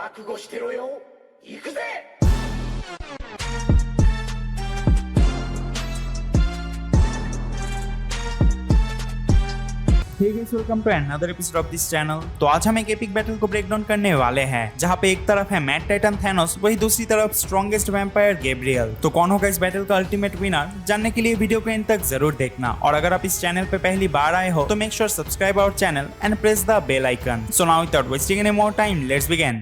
覚悟してろよ。行くぜ。Hey guys, welcome to another episode of this channel। तो आज हम एक एपिक बैटल को ब्रेक डाउन करने वाले हैं, जहाँ पे एक तरफ है मैड टाइटन थैनोस, वही दूसरी तरफ स्ट्रॉन्गेस्ट वैम्पायर गैब्रियल। तो कौन होगा इस बैटल का अल्टीमेट विनर, जानने के लिए वीडियो को एंड तक जरूर देखना। और अगर आप इस चैनल पे पहली बार आए हो तो make sure subscribe our channel and press the bell icon. So now without wasting any more time, let's begin.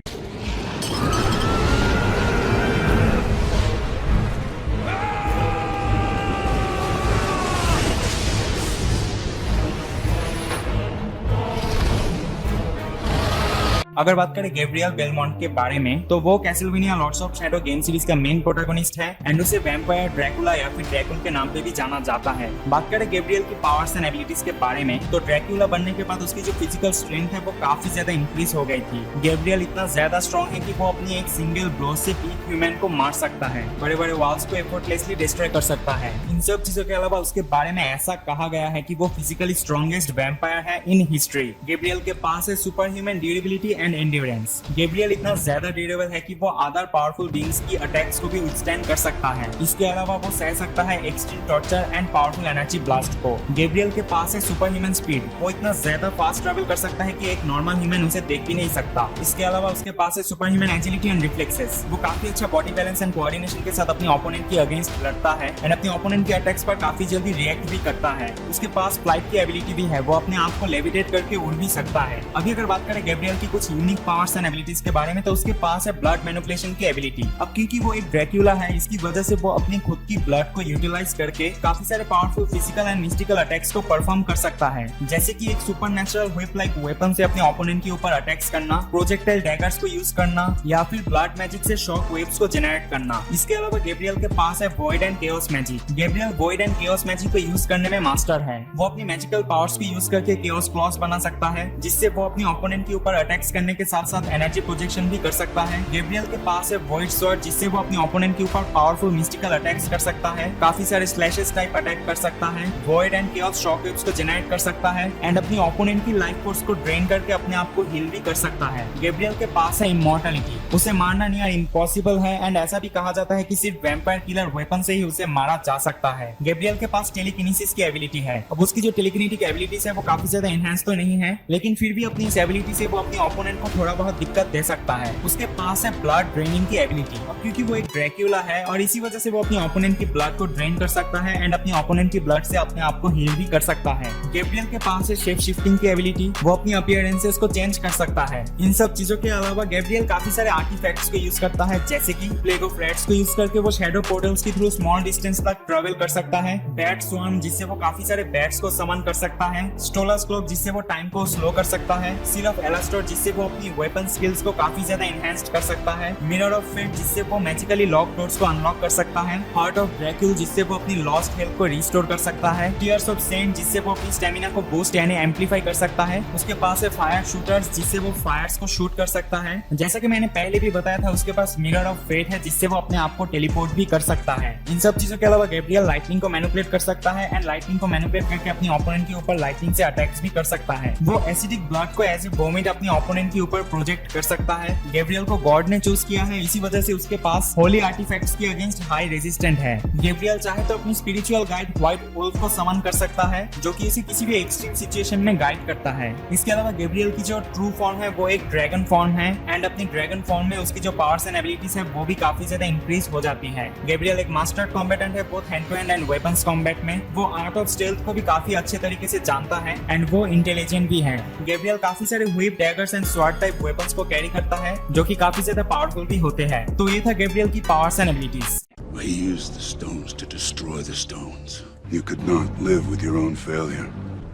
अगर बात करें गैब्रियल बेलमोंट के बारे में, तो वो Castlevania Lords of Shadow game series का मेन प्रोटैगनिस्ट है एंड उसे वैम्पायर ड्रैकुला या फिर ड्रैकुल के नाम पे भी जाना जाता है। बात करें गैब्रियल की पावर्स एंड एबिलिटीज के बारे में, तो ड्रैकुला बनने के बाद उसकी जो फिजिकल स्ट्रेंथ है वो काफी ज्यादा इंक्रीज हो गई थी। गैब्रियल इतना ज्यादा स्ट्रॉन्ग है कि वो अपनी एक सिंगल ब्लो से पीक ह्यूमन को मार सकता है, बड़े बड़े वॉल्स को एफर्टलेसली डिस्ट्रॉय कर सकता है। इन सब चीजों के अलावा उसके बारे में ऐसा कहा गया है कि वो फिजिकली स्ट्रॉन्गेस्ट वैम्पायर है इन हिस्ट्री। गैब्रियल के पास है super human durability and endurance. Gabriel इतना ज्यादा ड्यूरेबल है कि वो अदर पावरफुल बीइंग्स की अटैक्स को भी विथस्टैंड कर सकता है। इसके अलावा वो सह सकता है extreme torture and powerful energy blast को। गैब्रियल के पास है सुपर ह्यूमन स्पीड, वो इतना ज्यादा फास्ट ट्रैवल कर सकता है कि एक नॉर्मल ह्यूमन उसे देख भी नहीं सकता। इसके अलावा उसके पास है super human agility and reflexes, वो काफी अच्छा बॉडी बैलेंस एंड कोऑर्डिनेशन के साथ अपने ओपोनेंट के अगेंस्ट लड़ता है एंड अपने ओपोनेंट के अटैक्स पर काफी जल्दी रिएक्ट भी करता है। उसके पास फ्लाइट की एबिलिटी भी है, वो अपने आप को लेविटेट करके उड़ भी सकता है। अभी अगर बात करें गैब्रियल की कुछ यूनिक पावर्स एंड एबिलिटीज के बारे में, तो उसके पास है ब्लड मैनिपुलेशन की एबिलिटी। अब क्योंकि वो एक ड्रैकुला है, इसकी वजह से वो अपनी खुद की ब्लड को यूटिलाइज करके काफी सारे powerful physical and mystical attacks को परफॉर्म कर सकता है, जैसे कि एक सुपरनैचुरल व्हिप लाइक वेपन से अपने ओपोनेंट के ऊपर अटैक्स करना, प्रोजेक्टाइल डैगर्स को यूज करना या फिर ब्लड मैजिक से शॉक वेव्स को जनरेट करना। इसके अलावा गैब्रियल के पास है void and chaos magic. Gabriel void and chaos magic को यूज करने में मास्टर है। वो अपनी मैजिकल पावर्स को यूज करके केओस क्लॉस बना सकता है, जिससे वो अपने ओपोनेंट के ऊपर अटैक्स करने के साथ साथ एनर्जी प्रोजेक्शन भी कर सकता है। गैब्रियल के पास है वॉइड स्वॉर्ड, जिससे वो अपने ओपोनेंट के ऊपर पावरफुल मिस्टिकल अटैक्स कर सकता है, काफी सारे स्लैशेस टाइप अटैक कर सकता है, वॉइड एंड केओस शॉकवेव्स को जनरेट कर सकता है एंड अपनी ओपोनेंट की लाइफ फोर्स को ड्रेन करके अपने आप को हील भी कर सकता है। गैब्रियल के पास है इमॉर्टलिटी, उसे मारना नियर इम्पॉसिबल है एंड ऐसा भी कहा जाता है कि सिर्फ वैम्पायर किलर वेपन से ही उसे मारा जा सकता है। गैब्रियल के पास टेलीकिनेसिस की एबिलिटी है। अब उसकी जो टेलीकिनेटिक एबिलिटीज है वो काफी ज्यादा एनहांस तो नहीं है, लेकिन फिर भी अपनी इस एबिलिटी से वो अपने ओपोनेंट को थोड़ा बहुत दिक्कत दे सकता है। उसके पास है ब्लड ड्रेनिंग की एबिलिटी। अब क्योंकि वो एक ड्रैकुला है और इसी वजह से वो अपने ओपोनेंट की ब्लड को ड्रेन कर सकता है एंड अपने ओपोनेंट की ब्लड से अपने आप को हील भी कर सकता है। गैब्रियल के पास है शेप शिफ्टिंग की एबिलिटी, वो अपनी अपीयरेंसेस को चेंज कर सकता है। इन सब चीजों के अलावा गैब्रियल काफी सारे आर्टिफैक्ट्स को यूज करता है, जैसे कि प्लेग ऑफ रैट्स को यूज करके वो शैडो पोर्टल्स के थ्रू स्मॉल डिस्टेंस तक ट्रैवल कर सकता है, बैट स्वार्म जिससे वो काफी सारे बैट्स को समन कर सकता है, स्टोलस क्लोक जिससे वो टाइम को स्लो कर सकता है, सील ऑफ एलास्टोर जिससे वो अपनी वेपन स्किल्स को काफी ज्यादा एनहांस्ड कर सकता है, मिरर ऑफ फेट जिससे वो मैजिकली लॉक डोर्स को अनलॉक कर सकता है, हार्ट ऑफ ड्रैकुल जिससे वो अपनी लॉस्ट हेल्थ को रिस्टोर कर सकता है, टीयर्स ऑफ सेंट जिससे वो अपनी स्टेमिना को बूस्ट यानी एम्पलीफाई कर सकता है। उसके पास है फायर शूटर्स जिससे वो फायर्स को शूट कर सकता है। जैसा कि मैंने पहले भी बताया था, उसके पास मिरर ऑफ फेट है जिससे वो अपने आप को टेलीपोर्ट भी कर सकता है। इन सब चीजों के अलावा गैब्रियल लाइटनिंग को मैनिपुलेट कर सकता है एंड लाइटनिंग को मैनिपुलेट करके अपने ओपोनेंट के ऊपर लाइटनिंग से अटैक्स भी कर सकता है। वो एसिडिक ब्लड को एज ए वोमिट अपने ओपोनेंट के ऊपर प्रोजेक्ट कर सकता है। गैब्रियल को गॉड ने चूज किया है, इसी वजह से उसके पास होली आर्टिफैक्ट्स के अगेंस्ट हाई रेजिस्टेंट है। गैब्रियल चाहे तो अपनी स्पिरिचुअल गाइड व्हाइट वुल्फ को समन कर सकता है, जो कि इसे किसी भी एक्सट्रीम सिचुएशन में गाइड करता है। इसके अलावा गैब्रियल की जो ट्रू फॉर्म है वो एक ड्रैगन फॉर्म है एंड अपनी ड्रैगन फॉर्म में उसकी जो पावर्स एंड एबिलिटीज है वो भी काफी ज्यादा इंक्रीज हो जाती है। गैब्रियल एक मास्टर कॉम्बेटेंट है both hand to hand and weapons combat में। वो आर्ट ऑफ स्टेल्थ को भी काफी अच्छे तरीके से जानता है एंड वो इंटेलिजेंट भी है। गैब्रियल काफी सारे whip, daggers and sword type weapons को कैरी करता है, जो कि काफी ज्यादा पावरफुल भी होते हैं। तो ये था गैब्रियल की powers and abilities. I used the stones to destroy the stones. You could not live with your own failure.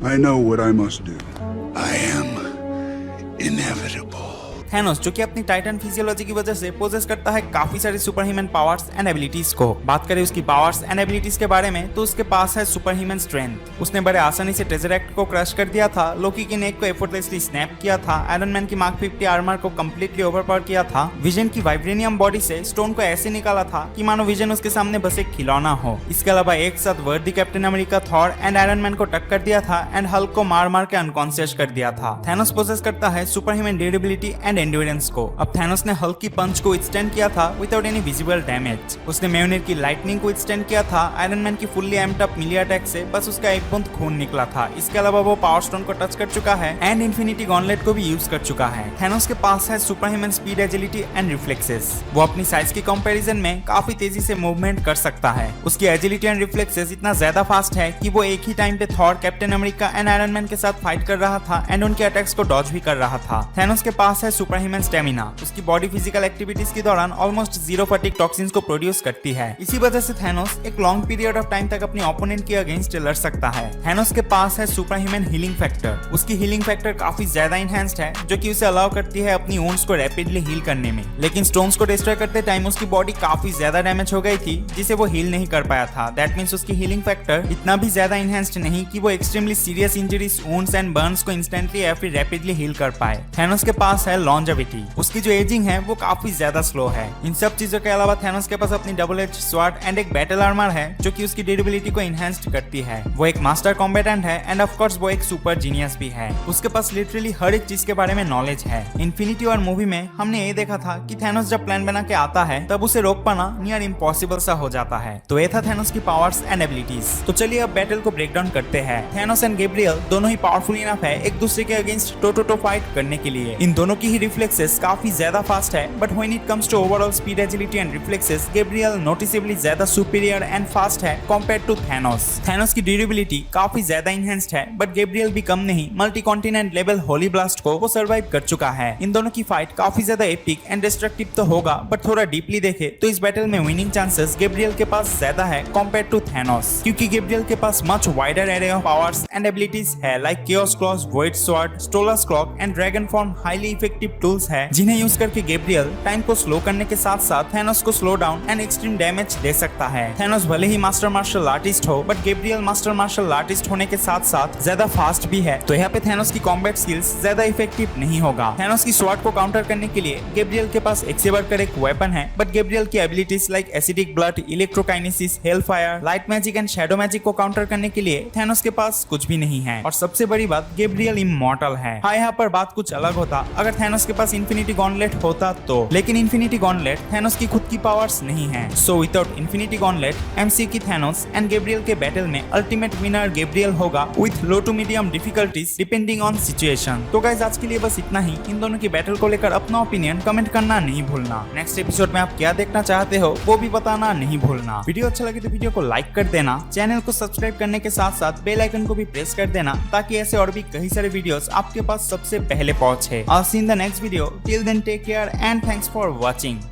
I know what I must do. I am inevitable. Thanos जो कि अपनी टाइटन फिजियोलॉजी की वजह से poses करता है काफी सारी super human powers and abilities को। बात करें उसकी पावर्स एंड एबिलिटीज के बारे में, तो उसके पास है सुपर ह्यूमन स्ट्रेंथ। उसने बड़े आसानी से टेज़रेक्ट को क्रश कर दिया था, लोकी की नेक को एफर्टलेसली स्नैप किया था, आयरन मैन की मार्क 50 आर्मर को कंप्लीटली ओवरपावर किया था, विजन की वाइब्रेनियम बॉडी से स्टोन को ऐसे निकाला था कि मानो विजन उसके सामने बस एक खिलौना हो। इसके अलावा एक साथ वर्दी captain America, Thor and iron man को टक्कर दिया था एंड हल्क को मार मार के अनकॉन्शियस कर दिया था। थैनोस पोजेस करता है super human durability and endurance को। अब थैनोस ने हल्क की पंच को विथस्टैंड किया था विदाउट एनी विजिबल डैमेज। उसने म्योनिर की लाइटनिंग को विथस्टैंड किया था आयरन मैन की फुल्ली एम्प्ड अप मिली अटैक से बस उसका एक बूंद खून निकला था। इसके अलावा वो पावर स्टोन को टच कर चुका है एंड इन्फिनिटी गॉन्टलेट को भी यूज कर चुका है। थैनोस के पास है super human speed, agility and reflexes. वो अपनी साइज के कंपैरिजन में काफी तेजी से मूवमेंट कर सकता है। उसकी एजिलिटी एंड रिफ्लेक्सेस इतना ज्यादा फास्ट है कि वो एक ही टाइम पे Thor, captain America and iron man के साथ फाइट कर रहा था एंड उनके अटैक्स को डॉज भी कर रहा था। थैनोस के पास है सुपर ह्यूमन स्टेमिना। उसकी बॉडी फिजिकल एक्टिविटीज के दौरान ऑलमोस्ट जीरो फटीग टॉक्सिन्स को प्रोड्यूस करती है। इसी वजह से थैनोस एक लॉन्ग पीरियड ऑफ टाइम तक अपने ओपोनेंट के अगेंस्ट लड़ सकता है। थैनोस के पास है सुपर ह्यूमन हीलिंग फैक्टर। उसकी हीलिंग फैक्टर काफी ज्यादा इनहैंस्ड है जो कि उसे अलाउ करती है अपनी वुंड्स को रैपिडली हील करने में। लेकिन स्टोन्स को डिस्ट्रॉय करते टाइम उसकी बॉडी काफी ज्यादा डैमेज हो गई थी जिसे वो हील नहीं कर पाया था। दैट मींस उसकी हीलिंग फैक्टर इतना भी ज्यादा इनहैंस्ड नहीं कि वो extremely serious injuries, wounds and Burns को इंस्टेंटली या फिर रैपिडली हील कर पाए। थैनोस के पास है लॉन्जेविटी। उसकी जो एजिंग है वो काफी ज्यादा स्लो है। इन सब चीजों के अलावा थैनोस के पास अपनी डबल एज स्वॉर्ड एंड एक बैटल आर्मर है जो कि उसकी ड्यूरेबिलिटी को इनहैंस्ड करती है। वो एक मास्टर कॉम्बैटेंट है एंड ऑफ कोर्स वो एक सुपर जीनियस भी है। उसके पास लिटरली हर एक चीज के बारे में नॉलेज है। इन्फिनिटी वॉर मूवी में हमने ये देखा था कि थैनोस जब प्लान बना के आता है तब उसे रोक पाना नियर इम्पॉसिबल सा हो जाता है। तो ये था थैनोस की पावर्स एंड एबिलिटीज। तो चलिए अब बैटल को ब्रेक डाउन करते हैं। थैनोस एंड गैब्रियल दोनों ही पावरफुल इनफ है एक दूसरे के against toe to toe fight करने के लिए। इन दोनों की ही रिफ्लेक्सेस काफी ज्यादा फास्ट है but when it comes to overall speed, agility and reflexes Gabriel noticeably ज्यादा सुपीरियर एंड फास्ट है कंपेयर्ड टू थैनोस। थैनोस की ड्यूरेबिलिटी काफी ज्यादा इनहैंस्ड है बट गैब्रियल भी कम नहीं multi continent level holy blast को वो सर्वाइव कर चुका है। इन दोनों की फाइट काफी ज्यादा एपिक एंड डिस्ट्रक्टिव तो होगा बट थोड़ा डीपली देखे तो इस बैटल में विनिंग चांसेस गैब्रियल के पास ज्यादा है कंपेयर्ड टू थैनोस, क्योंकि गैब्रियल के पास much wider array of powers and abilities है like chaos claws, void sword, Stolas cloak and dragon form highly effective tools है जिन्हें यूज करके गैब्रियल टाइम को स्लो करने के साथ साथ थैनोस को slow down and extreme damage दे सकता है। थैनोस भले ही मास्टर मार्शल आर्टिस्ट हो but Gabriel master martial artist होने के साथ साथ ज्यादा फास्ट भी है, तो यहाँ पे थैनोस की कॉम्बैट स्किल्स ज्यादा इफेक्टिव नहीं होगा। थैनोस की स्वॉर्ड को काउंटर करने के लिए गैब्रियल के पास एक से बढ़कर एक वेपन है बट गैब्रियल की abilities like acidic blood, electrokinesis, hellfire, light magic and shadow magic को काउंटर करने के लिए थैनोस के पास कुछ भी नहीं है। और सबसे बड़ी बात गैब्रियल इमॉर्टल है। हाँ, यहाँ पर बात कुछ अलग होता अगर थैनोस के पास इन्फिनिटी गॉन्टलेट होता तो, लेकिन इन्फिनिटी गॉन्टलेट थैनोस की खुद की पावर्स नहीं है। So without infinity gauntlet MC की थैनोस एंड गैब्रियल के बैटल में अल्टीमेट विनर गैब्रियल होगा with low to medium difficulties depending on situation. तो गाइस आज के लिए बस इतना ही। इन दोनों की बैटल को लेकर अपना ओपिनियन कमेंट करना नहीं भूलना। नेक्स्ट एपिसोड में आप क्या देखना चाहते हो वो भी बताना नहीं भूलना। वीडियो अच्छा लगे तो वीडियो को लाइक कर देना, चैनल को सब्सक्राइब करने के साथ साथ बेल आइकन को भी प्रेस कर देना ताकि ऐसे और भी कई सारे वीडियोस आपके पास सबसे पहले पहुंचे। I'll see you in the next video. Till then, take care and thanks for watching.